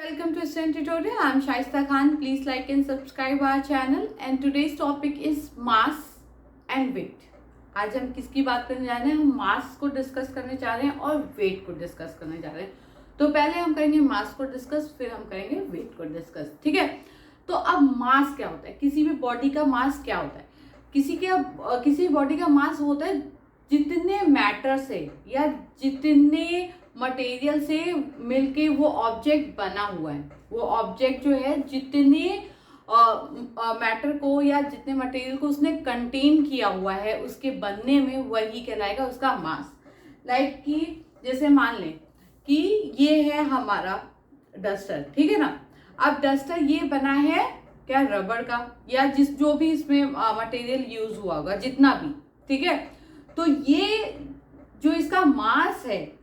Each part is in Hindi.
Welcome to STEM tutorial. I am Shaista Khan. Please like and subscribe our channel. And today's topic is mass and weight. आज हम किसकी बात करने जा रहे हैं? हम मास को डिस्कस करने जा रहे हैं और वेट को डिस्कस करने जा रहे हैं. तो पहले हम करेंगे मास को डिस्कस, फिर हम करेंगे वेट को डिस्कस. ठीक है. तो अब मास क्या होता है? किसी भी बॉडी का मास क्या होता है? किसी बॉडी का मास होता है जितने मैटर से या जितने मटेरियल से मिलके वो ऑब्जेक्ट बना हुआ है. वो ऑब्जेक्ट जो है जितने मैटर को या जितने मटेरियल को उसने कंटेन किया हुआ है उसके बनने में, वही कहलाएगा उसका मास. लाइक कि जैसे मान लें कि ये है हमारा डस्टर. ठीक है ना. अब डस्टर ये बना है क्या? रबड़ का, या जो भी इसमें मटेरियल यूज हुआ होगा जितना भी. ठीक है. तो ये जो इसका मास है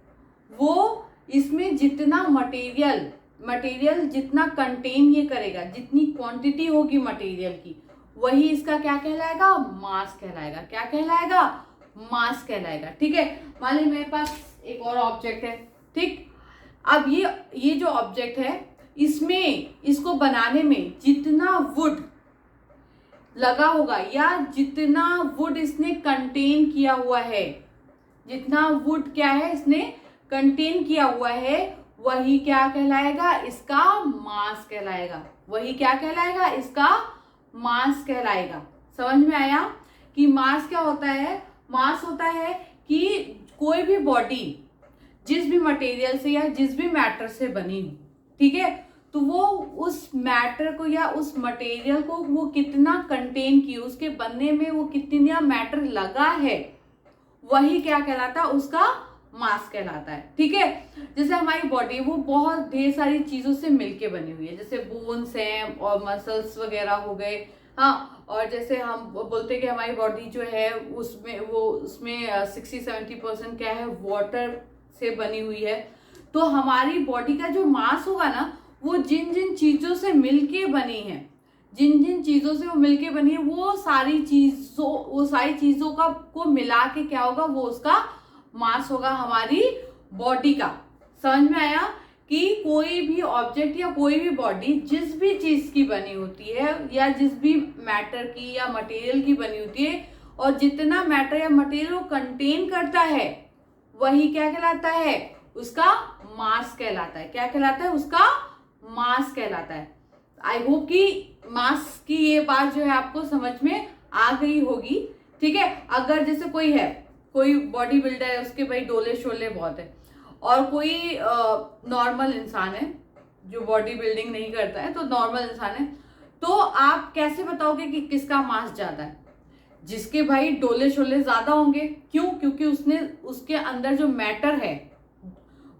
वो इसमें जितना मटेरियल जितना कंटेन ये करेगा, जितनी क्वांटिटी होगी मटेरियल की, वही इसका क्या कहलाएगा? मास कहलाएगा. क्या कहलाएगा? मास कहलाएगा. ठीक है. मान लीजिए मेरे पास एक और ऑब्जेक्ट है. ठीक. अब ये जो ऑब्जेक्ट है इसको बनाने में जितना वुड लगा होगा या जितना वुड इसने कंटेन किया हुआ है, जितना वुड क्या है इसने कंटेन किया हुआ है, वही क्या कहलाएगा? इसका मास कहलाएगा. वही क्या कहलाएगा? इसका मास कहलाएगा. समझ में आया कि मास क्या होता है? मास होता है कि कोई भी बॉडी जिस भी मटेरियल से या जिस भी मैटर से बनी हो, ठीक है, तो वो उस मैटर को या उस मटेरियल को वो कितना कंटेन की, उसके बनने में वो कितना मैटर लगा है, वही क्या कहलाता है? उसका मास कहलाता है. ठीक है. जैसे हमारी बॉडी वो बहुत ढेर सारी चीजों से मिलके बनी हुई है, जैसे बोन्स हैं और मसल्स वगैरह हो गए. हाँ. और जैसे हम बोलते हैं कि हमारी बॉडी जो है उसमें 60-70% क्या है? वाटर से बनी हुई है. तो हमारी बॉडी का जो मास होगा ना, वो जिन जिन चीजों से मिलके बनी है, जिन चीजों से वो मिलके बनी है, वो सारी चीजों का को मिला के क्या होगा? वो उसका मास होगा हमारी बॉडी का. समझ में आया कि कोई भी ऑब्जेक्ट या कोई भी बॉडी जिस भी चीज की बनी होती है या जिस भी मैटर की या मटेरियल की बनी होती है, और जितना मैटर या मटेरियल वो कंटेन करता है, वही क्या कहलाता है? उसका मास कहलाता है. क्या कहलाता है? उसका मास कहलाता है. आई होप कि मास की ये बात जो है आपको समझ में आ गई होगी. ठीक है. अगर जैसे कोई बॉडी बिल्डर है, उसके भाई डोले शोले बहुत है, और कोई नॉर्मल इंसान है जो बॉडी बिल्डिंग नहीं करता है, तो नॉर्मल इंसान है, तो आप कैसे बताओगे कि किसका मास ज्यादा है? जिसके भाई डोले शोले ज्यादा होंगे. क्यों? क्योंकि उसके अंदर जो मैटर है,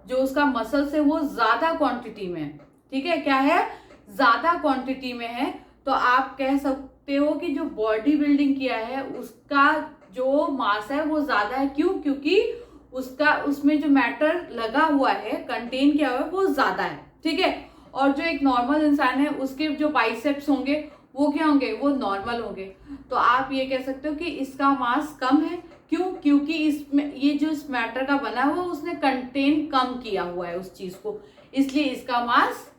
जो उसका मसल्स है, वो ज्यादा क्वांटिटी में है. ठीक है. क्या है? ज्यादा क्वांटिटी में है. तो आप कह सकते हो कि जो बॉडी बिल्डिंग किया है उसका जो मास है वो ज्यादा है. क्यों? क्योंकि उसमें जो मैटर लगा हुआ है, कंटेन किया हुआ है, वो ज्यादा है. ठीक है. और जो एक नॉर्मल इंसान है, उसके जो बाइसेप्स होंगे वो क्या होंगे? वो नॉर्मल होंगे. तो आप ये कह सकते हो कि इसका मास कम है. क्यों? क्योंकि इसमें ये जो इस मैटर का बना हुआ, उसने कंटेन कम किया हुआ है उस चीज को, इसलिए इसका मास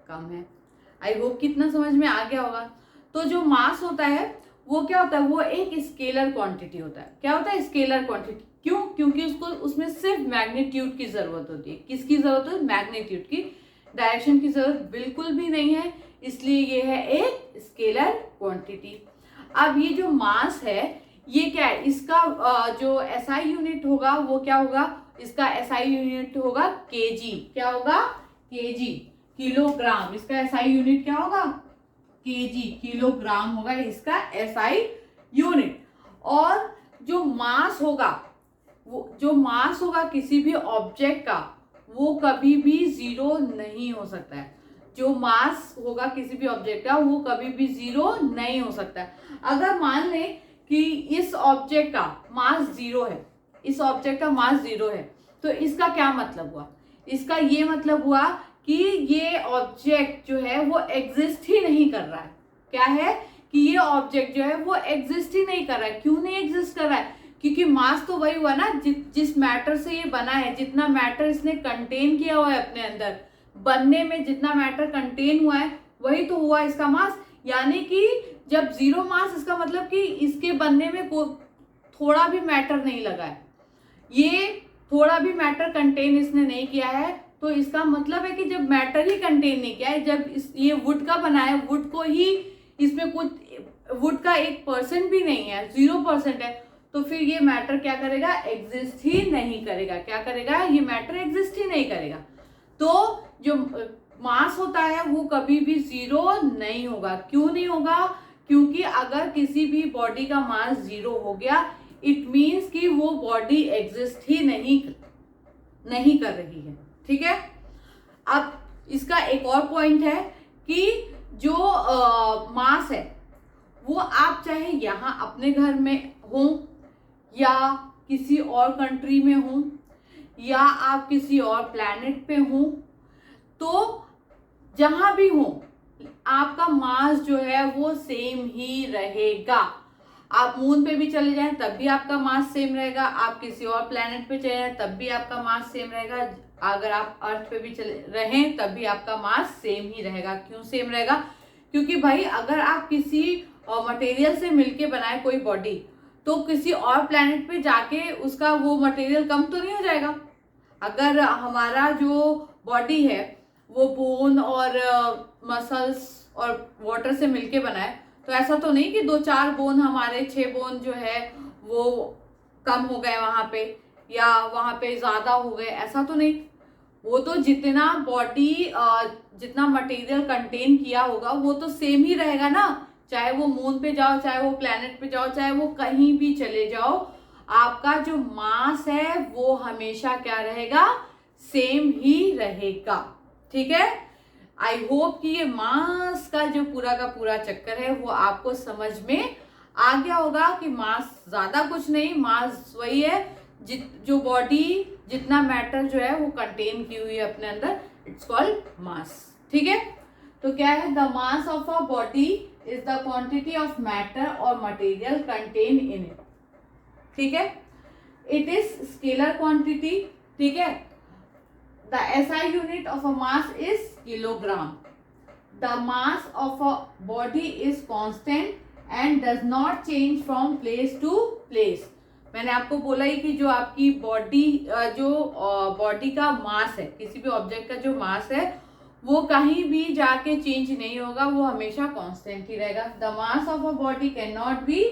कम है. आई होप कितना समझ में आ गया होगा. तो जो मास होता है वो क्या होता है? वो एक स्केलर क्वांटिटी होता है. क्या होता है? Scalar quantity. क्यों? क्योंकि उसमें सिर्फ मैग्नीट्यूड की जरूरत होती है. किसकी जरूरत है? मैग्नीट्यूड की. डायरेक्शन की जरूरत बिल्कुल भी नहीं है, इसलिए ये है एक स्केलर क्वांटिटी. अब ये जो मास है ये क्या है? इसका जो एसआई यूनिट होगा वो क्या होगा? इसका एसआई यूनिट होगा केजी. क्या होगा? KG, kilogram. इसका एसआई यूनिट क्या होगा? केजी, किलोग्राम होगा इसका एसआई यूनिट. और जो मास होगा किसी भी ऑब्जेक्ट का, वो कभी भी जीरो नहीं हो सकता है. जो मास होगा किसी भी ऑब्जेक्ट का, वो कभी भी जीरो नहीं हो सकता है. अगर मान लें कि इस ऑब्जेक्ट का मास जीरो है, तो इसका क्या मतलब हुआ? इसका ये मतलब हुआ कि ये ऑब्जेक्ट जो है वो एग्जिस्ट ही नहीं कर रहा है. क्या है? कि ये ऑब्जेक्ट जो है वो एग्जिस्ट ही नहीं कर रहा है. क्यों नहीं एग्जिस्ट कर रहा है? क्योंकि मास तो वही हुआ ना जिस मैटर से ये बना है, जितना मैटर इसने कंटेन किया हुआ है अपने अंदर, बनने में जितना मैटर कंटेन हुआ है वही तो हुआ इसका मास। यानी कि जब जीरो मास, इसका मतलब कि इसके बनने में थोड़ा भी मैटर नहीं लगा है, ये थोड़ा भी मैटर कंटेन इसने नहीं किया है। तो इसका मतलब है कि जब मैटर ही कंटेन नहीं किया है, जब ये वुड का बना है, वुड को ही इसमें कुछ, वुड का 1% भी नहीं है, 0% है, तो फिर ये मैटर क्या करेगा, एग्जिस्ट ही नहीं करेगा। क्या करेगा, ये मैटर एग्जिस्ट ही नहीं करेगा। तो जो मास होता है वो कभी भी जीरो नहीं होगा। क्यों नहीं होगा, क्योंकि अगर किसी भी बॉडी का मास जीरो हो गया, इट मीन्स कि वो बॉडी एग्जिस्ट ही नहीं कर रही है। ठीक है। अब इसका एक और पॉइंट है कि जो मास है वो आप चाहे यहाँ अपने घर में हो या किसी और कंट्री में हो या आप किसी और प्लैनेट पे हो, तो जहां भी हो आपका मास जो है वो सेम ही रहेगा। आप मून पे भी चले जाएं तब भी आपका मास सेम रहेगा, आप किसी और प्लैनेट पे चले जाएं तब भी आपका मास सेम रहेगा, अगर आप अर्थ पे भी चले रहें तब भी आपका मास सेम ही रहेगा। क्यों सेम रहेगा, क्योंकि भाई अगर आप किसी मटेरियल से मिलके बनाए कोई बॉडी, तो किसी और प्लैनेट पे जाके उसका वो मटेरियल कम तो नहीं हो जाएगा। अगर हमारा जो बॉडी है वो बोन और मसल्स और वाटर से मिलके बना है, तो ऐसा तो नहीं कि 2-4 बोन हमारे 6 बोन जो है वो कम हो गए वहां पे या वहां पे ज्यादा हो गए, ऐसा तो नहीं। वो तो जितना बॉडी जितना मटेरियल कंटेन किया होगा वो तो सेम ही रहेगा ना। चाहे वो मून पे जाओ, चाहे वो प्लैनेट पे जाओ, चाहे वो कहीं भी चले जाओ, आपका जो मास है वो हमेशा क्या रहेगा, सेम ही रहेगा। ठीक है। आई होप कि ये मास का जो पूरा का पूरा चक्कर है वो आपको समझ में आ गया होगा कि मास ज्यादा कुछ नहीं, मास वही है जो बॉडी जितना मैटर जो है वो कंटेन की हुई है अपने अंदर, इट्स कॉल्ड मास। ठीक है। तो क्या है, the mass of a body is the quantity of matter और मटेरियल कंटेन इन इट। ठीक है। It is scalar quantity. ठीक है। The SI unit of a mass is kilogram. The mass of a body is constant and does not change from place to place. मैंने आपको बोला ही कि जो आपकी बॉडी बॉडी का मास है, किसी भी ऑब्जेक्ट का जो मास है वो कहीं भी जाके चेंज नहीं होगा, वो हमेशा कांस्टेंट ही रहेगा। The mass of a body can not be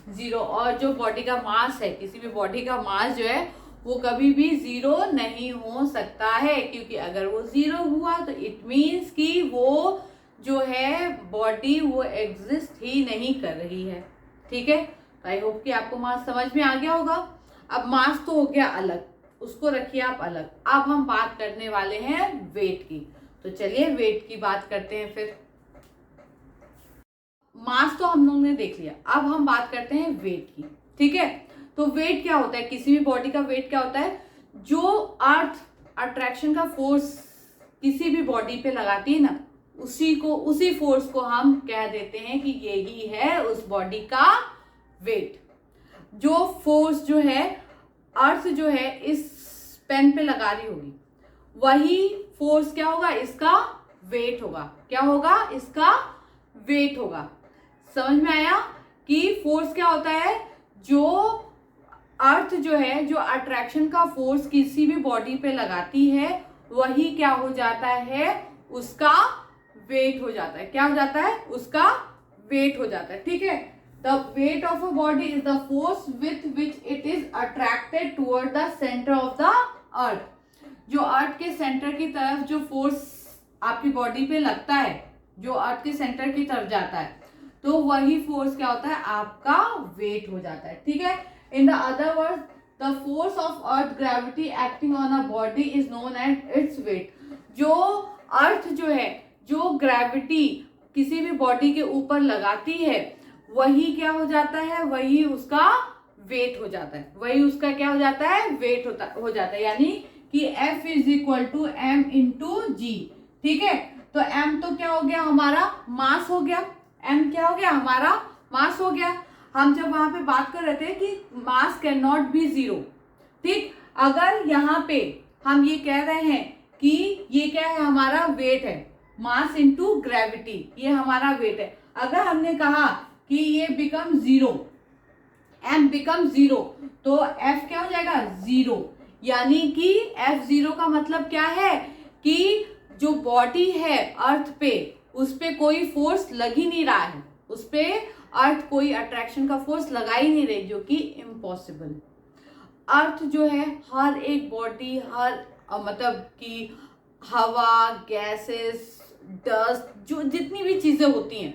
zero. और जो बॉडी का मास है, किसी भी बॉडी का मास जो है वो कभी भी जीरो नहीं हो सकता है, क्योंकि अगर वो जीरो हुआ तो इट मीन्स कि वो जो है बॉडी वो एग्जिस्ट ही नहीं कर रही है। ठीक है। तो आई होप कि आपको मास समझ में आ गया होगा। अब मास तो हो गया अलग, उसको रखिए आप अलग। अब हम बात करने वाले हैं वेट की। तो चलिए वेट की बात करते हैं। फिर मास तो हम लोगों ने देख लिया, अब हम बात करते हैं वेट की। ठीक है। तो वेट क्या होता है, किसी भी बॉडी का वेट क्या होता है, जो अर्थ अट्रैक्शन का फोर्स किसी भी बॉडी पे लगाती है ना, उसी फोर्स को हम कह देते हैं कि यही है उस बॉडी का वेट। जो फोर्स जो है अर्थ जो है इस पेन पे लगा रही होगी, वही फोर्स क्या होगा, इसका वेट होगा। क्या होगा, इसका वेट होगा। समझ में आया कि फोर्स क्या होता है, जो अर्थ जो है, जो अट्रैक्शन का फोर्स किसी भी बॉडी पे लगाती है, वही क्या हो जाता है, उसका वेट हो जाता है। क्या हो जाता है, उसका वेट हो जाता है। ठीक है। The weight of a body is the force with which it is attracted toward the centre of the अर्थ। जो अर्थ के सेंटर की तरफ जो फोर्स आपकी बॉडी पे लगता है, जो अर्थ के सेंटर की तरफ जाता है, तो वही फोर्स क्या होता है, आपका वेट हो जाता है। ठीक है। In the other word, the force of earth gravity acting on a body is known as its weight. जो अर्थ जो है, जो ग्रेविटी किसी भी बॉडी के ऊपर लगाती है, वही क्या हो जाता है, वही उसका वेट हो जाता है। वही उसका क्या हो जाता है, वेट हो जाता है। यानी कि F is equal to M into G. ठीक है। तो m तो क्या हो गया, हमारा मास हो गया। m क्या हो गया, हमारा मास हो गया। हम जब वहां पे बात कर रहे थे कि मास कैन नॉट बी जीरो। ठीक। अगर यहाँ पे हम ये कह रहे हैं कि ये क्या है, हमारा वेट है, मास इनटू ग्रेविटी, ये हमारा वेट है। अगर हमने कहा कि ये become zero, m become zero, तो f क्या हो जाएगा, जीरो। यानी कि f जीरो का मतलब क्या है कि जो बॉडी है अर्थ पे, उस पे कोई फोर्स लग ही नहीं रहा है, उस पे अर्थ कोई अट्रैक्शन का फोर्स लगा ही नहीं रही, जो कि इम्पॉसिबल। अर्थ जो है हर एक बॉडी, हर मतलब कि हवा, गैसेस, डस्ट, जो जितनी भी चीजें होती हैं,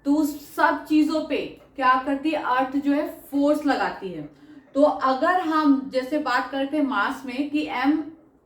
तो उस सब चीजों पे क्या करती है, अर्थ जो है फोर्स लगाती है। तो अगर हम जैसे बात करते हैं मास में कि m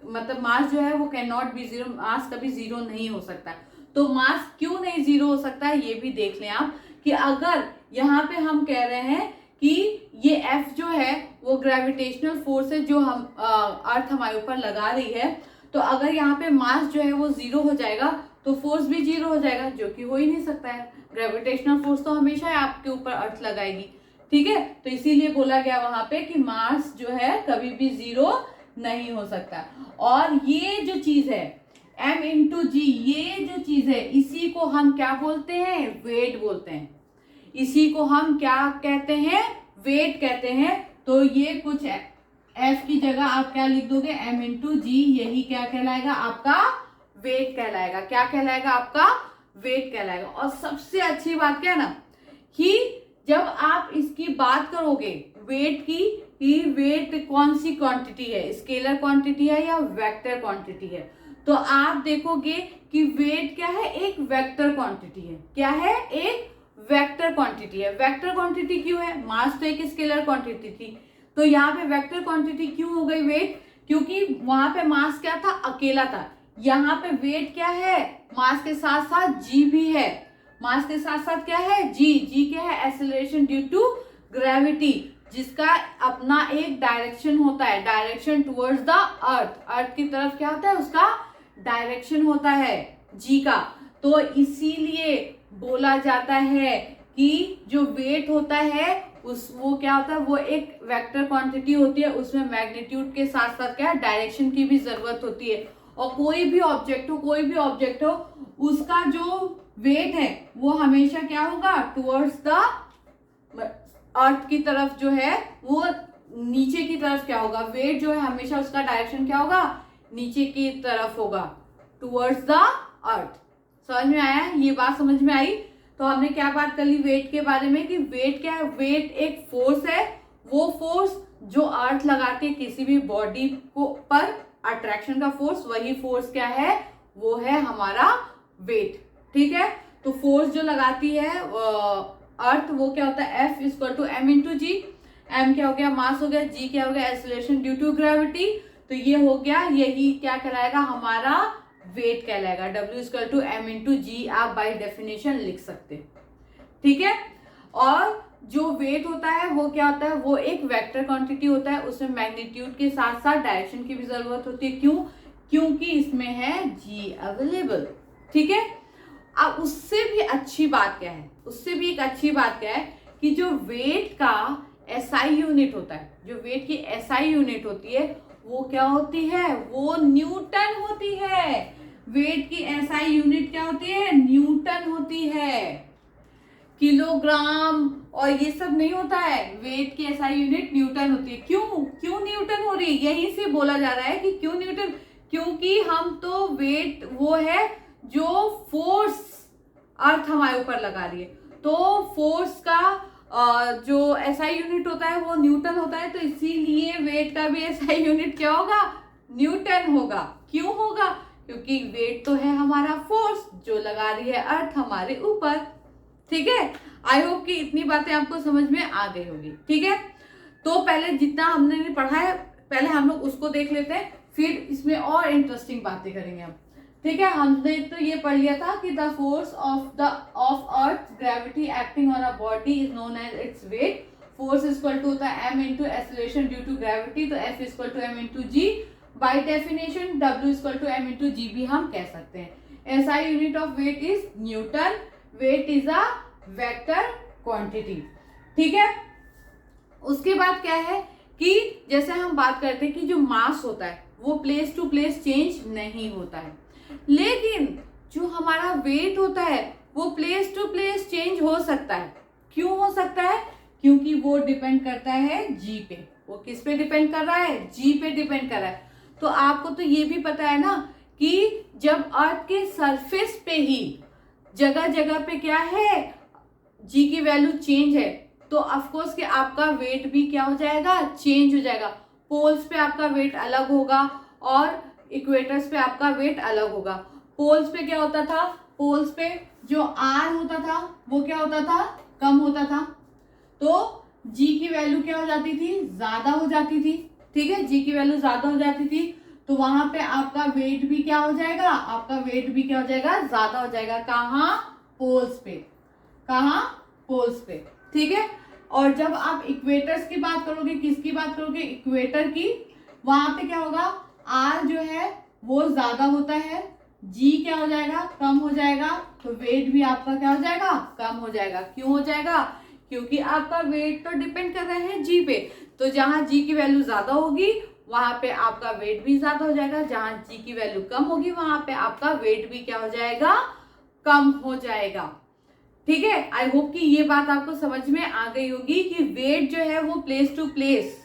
मतलब मास जो है वो कैन नॉट बी जीरो, मास कभी जीरो नहीं हो सकता। तो मास क्यों नहीं जीरो हो सकता है ये भी देख लें आप, कि अगर यहाँ पे हम कह रहे हैं कि ये F जो है वो ग्रेविटेशनल फोर्स है जो हम अर्थ हमारे ऊपर लगा रही है, तो अगर यहाँ पे मास जो है वो जीरो हो जाएगा तो फोर्स भी जीरो हो जाएगा, जो कि हो ही नहीं सकता है। ग्रेविटेशनल फोर्स तो हमेशा आपके ऊपर अर्थ लगाएगी, ठीक है। तो इसीलिए बोला गया वहां पे कि मास जो है कभी भी जीरो नहीं हो सकता। और ये जो चीज है m इंटू जी, ये जो चीज है इसी को हम क्या बोलते हैं, वेट बोलते हैं। इसी को हम क्या कहते हैं, वेट कहते हैं। तो ये कुछ f की जगह आप क्या लिख दोगे, m इंटू जी, यही क्या कहलाएगा, आपका वेट कहलाएगा। क्या कहलाएगा, आपका वेट कहलाएगा। और सबसे अच्छी बात क्या है ना, कि जब आप इसकी बात करोगे वेट की, कि वेट कौन सी क्वांटिटी है, स्केलर क्वांटिटी है या वेक्टर क्वांटिटी है, तो आप देखोगे कि वेट क्या है, एक वेक्टर क्वांटिटी है। क्या है, एक वेक्टर क्वांटिटी है। वेक्टर क्वांटिटी क्यों है, मास तो एक स्केलर क्वांटिटी थी, तो यहाँ पे वेक्टर क्वांटिटी क्यों हो गई वेट, क्योंकि वहां पे मास क्या था, अकेला था। यहाँ पे वेट क्या है, मास के साथ साथ जी भी है। मास के साथ साथ क्या है, जी। जी क्या है, एक्सेलरेशन ड्यू टू ग्रेविटी, जिसका अपना एक डायरेक्शन होता है, डायरेक्शन टुवर्ड्स द अर्थ। अर्थ की तरफ क्या होता है, उसका डायरेक्शन होता है जी का। तो इसीलिए बोला जाता है कि जो वेट होता है वो क्या होता है, वो एक वेक्टर क्वांटिटी होती है। उसमें मैग्नीट्यूड के साथ साथ क्या डायरेक्शन की भी जरूरत होती है। और कोई भी ऑब्जेक्ट हो उसका जो वेट है वो हमेशा क्या होगा, टुवर्ड्स द अर्थ की तरफ जो है वो नीचे की तरफ क्या होगा, वेट जो है हमेशा उसका डायरेक्शन क्या होगा, नीचे की तरफ होगा, टुवर्ड्स द अर्थ। समझ में आया, ये बात समझ में आई। तो हमने क्या बात कर ली वेट के बारे में, कि वेट क्या है, वेट एक फोर्स है। वो फोर्स जो अर्थ लगाती है किसी भी बॉडी को पर, अट्रैक्शन का फोर्स, वही फोर्स क्या है, वो है हमारा वेट, ठीक है। तो फोर्स जो लगाती है अर्थ, वो क्या होता है, F equal to m into g. m क्या हो गया, मास हो गया, g क्या हो गया, एक्सेलरेशन ड्यू टू ग्रेविटी। तो ये हो गया, यही क्या कहलाएगा, हमारा वेट कहलाएगा। W equal to m into G आप बाई डेफिनेशन लिख सकते, ठीक है। और जो वेट होता है वो क्या होता है, वो एक वेक्टर क्वांटिटी होता है। उसमें मैग्नीट्यूड के साथ साथ डायरेक्शन की भी जरूरत होती है। क्यों, क्योंकि इसमें है g अवेलेबल, ठीक है। अब उससे भी अच्छी बात क्या है, उससे भी एक अच्छी बात क्या है, कि जो वेट का SI यूनिट होता है, जो वेट की SI यूनिट होती है वो क्या होती है, वो न्यूटन होती है। वेट की SI यूनिट क्या होती है, न्यूटन होती है। किलोग्राम और ये सब नहीं होता है, वेट की SI यूनिट न्यूटन होती है। क्यों न्यूटन हो रही है, यहीं से बोला जा रहा है कि क्यों न्यूटन, क्योंकि हम तो वेट वो है जो फोर्स अर्थ हमारे ऊपर लगा रही है, तो फोर्स का जो SI यूनिट होता है वो न्यूटन होता है। तो इसीलिए वेट का भी SI यूनिट क्या होगा, न्यूटन होगा। क्यों होगा, क्योंकि वेट तो है हमारा फोर्स जो लगा रही है अर्थ हमारे ऊपर, ठीक है। आई होप कि इतनी बातें आपको समझ में आ गई होगी, ठीक है। तो पहले जितना हमने पढ़ा है पहले हम लोग उसको देख लेते हैं, फिर इसमें और इंटरेस्टिंग बातें करेंगे हम, ठीक है। हमने तो ये पढ़ लिया था कि the force of earth gravity acting on a body is known as its weight. Force equal to होता है m into acceleration due to gravity, तो F equal to m into G. By definition W equal to m into G भी हम कह सकते हैं। SI unit of weight is newton. Weight is a vector quantity, ठीक है। उसके बाद क्या है कि जैसे हम बात करते हैं कि जो मास होता है वो प्लेस टू प्लेस चेंज नहीं होता है। लेकिन जो हमारा वेट होता है वो प्लेस टू प्लेस चेंज हो सकता है। क्यों हो सकता है? क्योंकि वो डिपेंड करता है जी पे। वो किस पे डिपेंड कर रहा है? जी पे डिपेंड कर रहा है। तो आपको तो ये भी पता है ना कि जब अर्थ के सरफेस पे ही जगह जगह पे क्या है, जी की वैल्यू चेंज है, तो ऑफकोर्स कि आपका वेट भी क्या हो जाएगा? चेंज हो जाएगा। पोल्स पे आपका वेट अलग होगा और इक्वेटर्स पे आपका वेट अलग होगा। पोल्स पे क्या होता था? पोल्स पे जो आर होता था वो क्या होता था? कम होता था, तो जी की वैल्यू क्या हो जाती थी? ज्यादा हो जाती थी। ठीक है, जी की वैल्यू ज्यादा हो जाती थी, तो वहां पे आपका वेट भी क्या हो जाएगा? आपका वेट भी क्या हो जाएगा? ज्यादा हो जाएगा। कहाँ? पोल्स पे। कहाँ? पोल्स पे। ठीक है, और जब आप इक्वेटर्स की बात करोगे, किसकी बात करोगे? इक्वेटर की, वहां पे क्या होगा? आर जो है वो ज्यादा होता है, जी क्या हो जाएगा? कम हो जाएगा, तो वेट भी आपका क्या हो जाएगा? कम हो जाएगा। क्यों हो जाएगा? क्योंकि आपका वेट तो डिपेंड कर रहा है जी पे। तो जहां जी की वैल्यू ज्यादा होगी वहां पे आपका वेट भी ज्यादा हो जाएगा, जहां जी की वैल्यू कम होगी वहां पे आपका वेट भी क्या हो जाएगा? कम हो जाएगा। ठीक है, आई होप कि ये बात आपको समझ में आ गई होगी कि वेट जो है वो प्लेस टू प्लेस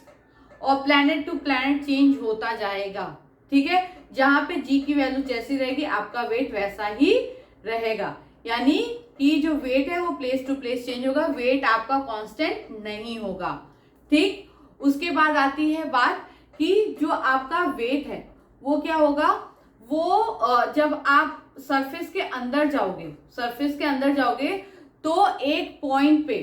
और प्लैनेट टू प्लैनेट चेंज होता जाएगा। ठीक है, जहां पे जी की वैल्यू जैसी रहेगी आपका वेट वैसा ही रहेगा। यानी कि जो वेट है वो प्लेस टू प्लेस चेंज होगा, वेट आपका कांस्टेंट नहीं होगा। ठीक, उसके बाद आती है बात कि जो आपका वेट है वो क्या होगा? वो जब आप सरफेस के अंदर जाओगे तो एक पॉइंट पे,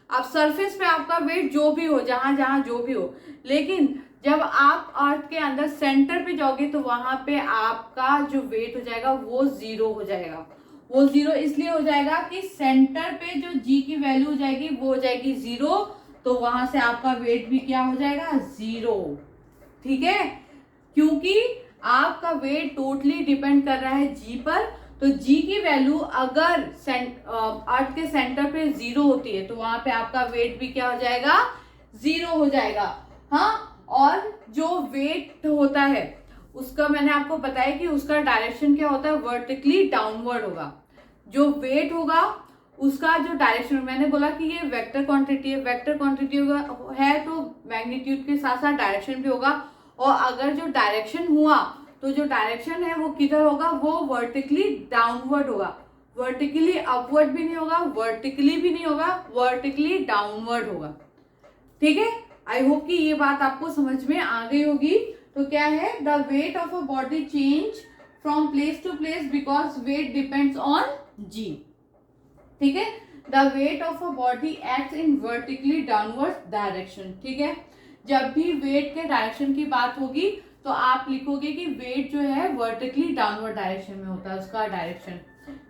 अब सरफेस पे आपका वेट जो भी हो, जहां जहां जो भी हो, लेकिन जब आप अर्थ के अंदर सेंटर पे जाओगे तो वहां पे आपका जो वेट हो जाएगा वो जीरो हो जाएगा। वो जीरो इसलिए हो जाएगा कि सेंटर पे जो जी की वैल्यू हो जाएगी वो हो जाएगी जीरो, तो वहां से आपका वेट भी क्या हो जाएगा? जीरो। ठीक है, क्योंकि आपका वेट टोटली डिपेंड कर रहा है जी पर। तो जी की वैल्यू अगर अर्थ के सेंटर पे जीरो होती है तो वहां पे आपका वेट भी क्या हो जाएगा? जीरो हो जाएगा। हाँ, और जो वेट होता है उसका मैंने आपको बताया कि उसका डायरेक्शन क्या होता है? वर्टिकली डाउनवर्ड होगा। जो वेट होगा उसका जो डायरेक्शन, मैंने बोला कि ये वेक्टर क्वांटिटी है, वेक्टर क्वांटिटी है तो मैग्नीट्यूड के साथ साथ डायरेक्शन भी होगा। और अगर जो डायरेक्शन हुआ तो जो डायरेक्शन है वो किधर होगा? वो वर्टिकली डाउनवर्ड होगा। वर्टिकली अपवर्ड भी नहीं होगा, वर्टिकली भी नहीं होगा, वर्टिकली डाउनवर्ड होगा। ठीक है, आई होप कि ये बात आपको समझ में आ गई होगी। तो क्या है? The weight of a body change from place to place because weight depends on g. ठीक है, the weight of a body acts in vertically downward direction. ठीक है, जब भी वेट के डायरेक्शन की बात होगी तो आप लिखोगे कि वेट जो है वर्टिकली डाउनवर्ड डायरेक्शन में होता है उसका डायरेक्शन।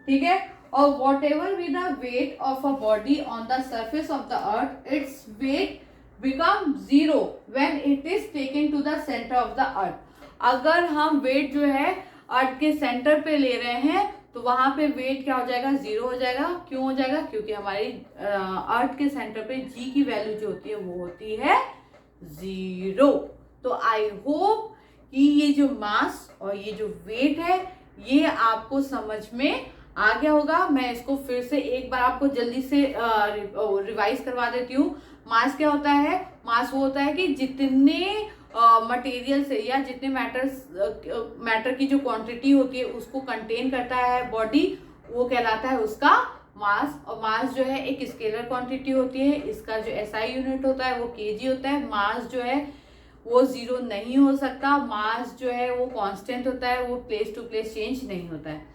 ठीक है, और whatever be the weight of a body on the surface of the earth, its weight become zero when it is taken to the centre of the earth. अगर हम वेट जो है अर्थ के सेंटर पे ले रहे हैं तो वहां पे वेट क्या हो जाएगा? जीरो हो जाएगा। क्यों हो जाएगा? क्योंकि हमारी अर्थ के सेंटर पे जी की वैल्यू जो होती है वो होती है जीरो। तो आई होप कि ये जो मास और ये जो वेट है ये आपको समझ में आ गया होगा। मैं इसको फिर से एक बार आपको जल्दी से रिवाइज करवा देती हूँ। मास क्या होता है? मास वो होता है कि जितने मटेरियल से या जितने मैटर की जो क्वांटिटी होती है उसको कंटेन करता है बॉडी, वो कहलाता है उसका मास। और मास जो है एक स्केलर क्वांटिटी होती है, इसका जो एसआई यूनिट होता है वो केजी होता है। मास जो है वो जीरो नहीं हो सकता, मास जो है वो कांस्टेंट होता है, वो प्लेस टू प्लेस चेंज नहीं होता है।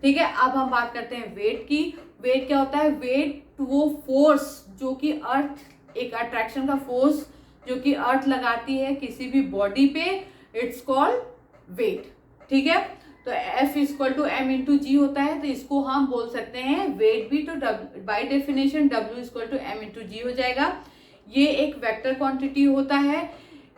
ठीक है, अब हम बात करते हैं वेट की। वेट क्या होता है? वेट वो फोर्स जो कि अर्थ, एक अट्रैक्शन का फोर्स जो कि अर्थ लगाती है किसी भी बॉडी पे, इट्स कॉल्ड वेट। ठीक है, तो F equal to M into g होता है, तो इसको हम बोल सकते हैं वेट भी। तो by definition W equal to M into g हो जाएगा। ये एक वेक्टर क्वांटिटी होता है,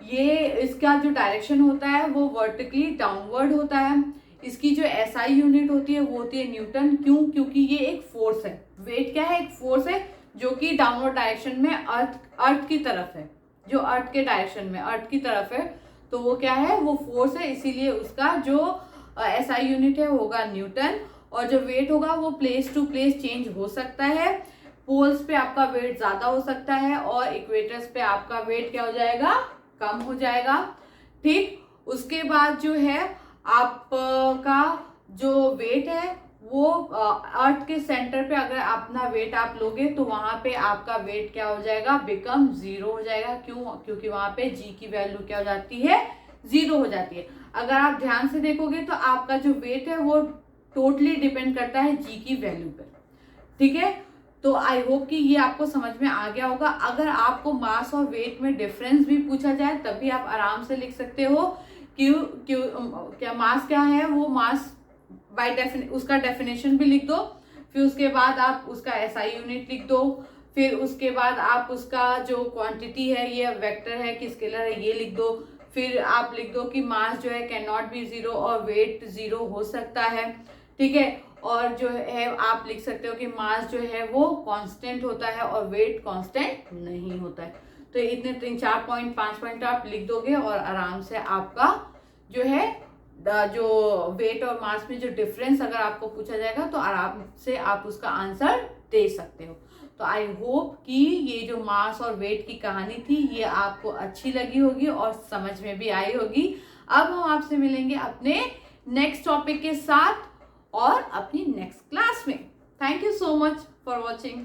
ये इसका जो डायरेक्शन होता है वो वर्टिकली डाउनवर्ड होता है। इसकी जो SI यूनिट होती है वो होती है न्यूटन। क्यों? क्योंकि ये एक फोर्स है। वेट क्या है? एक फोर्स है जो कि डाउनवर्ड डायरेक्शन में अर्थ की तरफ है, जो अर्थ के डायरेक्शन में अर्थ की तरफ है, तो वो क्या है, वो फोर्स है, इसीलिए उसका जो एसआई यूनिट है होगा न्यूटन, और जो वेट होगा वो प्लेस टू प्लेस चेंज हो सकता है। पोल्स पे आपका वेट ज्यादा हो सकता है और इक्वेटर्स पे आपका वेट क्या हो जाएगा, कम हो जाएगा। ठीक, उसके बाद जो है आपका जो वेट है वो अर्थ के सेंटर पे अगर अपना वेट आप लोगे तो वहां पे आपका वेट क्या हो जाएगा, बिकम 0 हो जाएगा। क्यों? क्योंकि वहां पे जी की वैल्यू क्या हो जाती है, 0 हो जाती है। अगर आप ध्यान से देखोगे तो आपका जो वेट है वो टोटली डिपेंड करता है जी की वैल्यू पर। ठीक है, तो आई होप कि ये आपको समझ में आ गया होगा। अगर आपको मास और वेट में डिफरेंस भी पूछा जाए तभी आप आराम से लिख सकते हो। क्यों क्यों क्या मास क्या है, वो मास बाय उसका डेफिनेशन भी लिख दो, फिर उसके बाद आप उसका एसआई यूनिट लिख दो, फिर उसके बाद आप उसका जो क्वांटिटी है, ये वेक्टर है कि स्केलर है, ये लिख दो। फिर आप लिख दो कि मास जो है कैन नॉट बी 0 और वेट 0 हो सकता है। ठीक है, और जो है आप लिख सकते हो कि मास जो है वो कांस्टेंट होता है और वेट कांस्टेंट नहीं होता है। तो इतने 3-4 पॉइंट 5 पॉइंट आप लिख दोगे और आराम से आपका जो है जो वेट और मास में जो डिफरेंस अगर आपको पूछा जाएगा तो आराम से आप उसका आंसर दे सकते हो। तो आई होप कि ये जो मास और वेट की कहानी थी ये आपको अच्छी लगी होगी और समझ में भी आई होगी। अब हम आपसे मिलेंगे अपने नेक्स्ट टॉपिक के साथ और अपनी नेक्स्ट क्लास में। Thank you so much for watching.